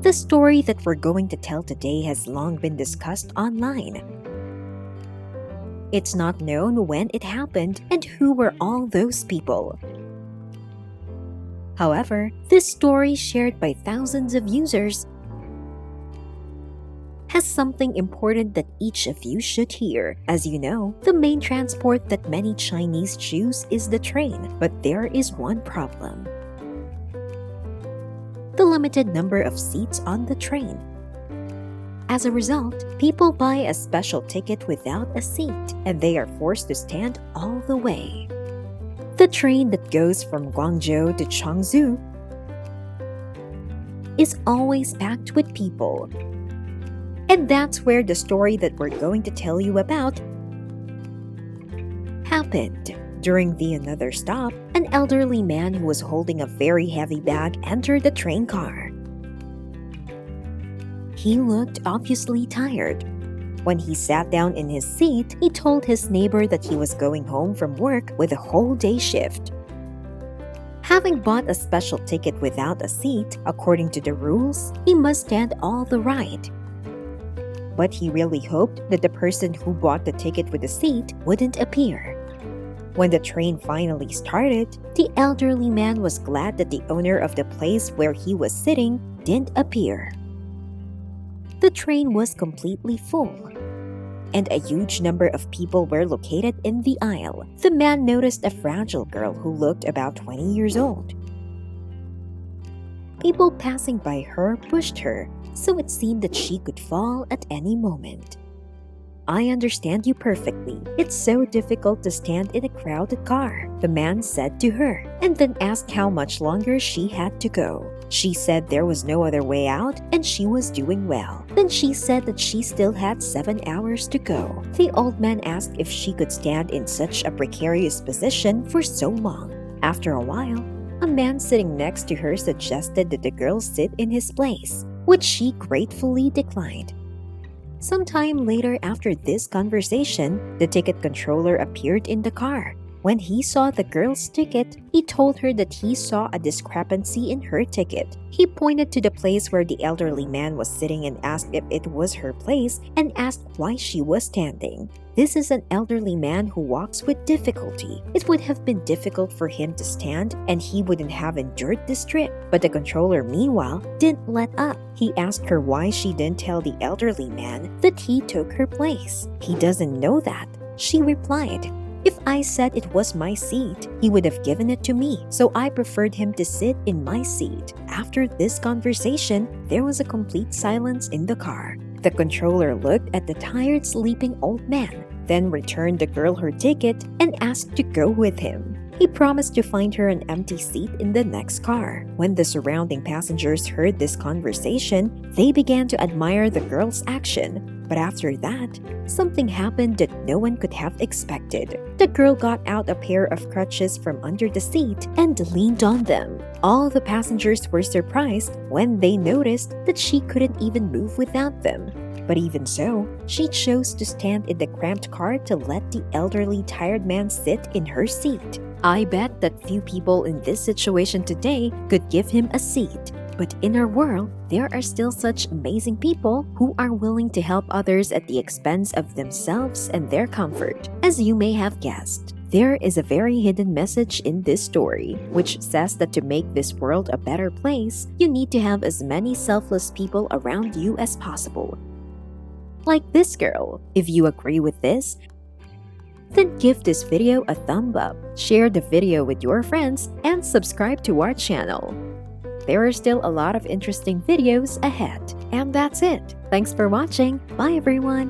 The story that we're going to tell today has long been discussed online. It's not known when it happened and who were all those people. However, this story, shared by thousands of users, has something important that each of you should hear. As you know, the main transport that many Chinese choose is the train, but there is one problem: the limited number of seats on the train. As a result, people buy a special ticket without a seat, and they are forced to stand all the way. The train that goes from Guangzhou to Chongzhu is always packed with people. And that's where the story that we're going to tell you about happened. During the another stop, an elderly man who was holding a very heavy bag entered the train car. He looked obviously tired. When he sat down in his seat, he told his neighbor that he was going home from work with a whole day shift. Having bought a special ticket without a seat, according to the rules, he must stand all the ride. But he really hoped that the person who bought the ticket with a seat wouldn't appear. When the train finally started, the elderly man was glad that the owner of the place where he was sitting didn't appear. The train was completely full, and a huge number of people were located in the aisle. The man noticed a fragile girl who looked about 20 years old. People passing by her pushed her, so it seemed that she could fall at any moment. "I understand you perfectly. It's so difficult to stand in a crowded car," the man said to her, and then asked how much longer she had to go. She said there was no other way out and she was doing well. Then she said that she still had 7 hours to go. The old man asked if she could stand in such a precarious position for so long. After a while, a man sitting next to her suggested that the girl sit in his place, which she gratefully declined. Sometime later, after this conversation, the ticket controller appeared in the car. When he saw the girl's ticket, he told her that he saw a discrepancy in her ticket. He pointed to the place where the elderly man was sitting and asked if it was her place and asked why she was standing. This is an elderly man who walks with difficulty. It would have been difficult for him to stand and he wouldn't have endured this trip. But the controller, meanwhile, didn't let up. He asked her why she didn't tell the elderly man that he took her place. "He doesn't know that," she replied. "If I said it was my seat, he would have given it to me, so I preferred him to sit in my seat." After this conversation, there was a complete silence in the car. The controller looked at the tired, sleeping old man, then returned the girl her ticket and asked to go with him. He promised to find her an empty seat in the next car. When the surrounding passengers heard this conversation, they began to admire the girl's action. But after that, something happened that no one could have expected. The girl got out a pair of crutches from under the seat and leaned on them. All the passengers were surprised when they noticed that she couldn't even move without them. But even so, she chose to stand in the cramped car to let the elderly, tired man sit in her seat. I bet that few people in this situation today could give him a seat. But in our world, there are still such amazing people who are willing to help others at the expense of themselves and their comfort. As you may have guessed, there is a very hidden message in this story, which says that to make this world a better place, you need to have as many selfless people around you as possible. Like this girl. If you agree with this, then give this video a thumb up, share the video with your friends, and subscribe to our channel. There are still a lot of interesting videos ahead. And that's it. Thanks for watching. Bye everyone.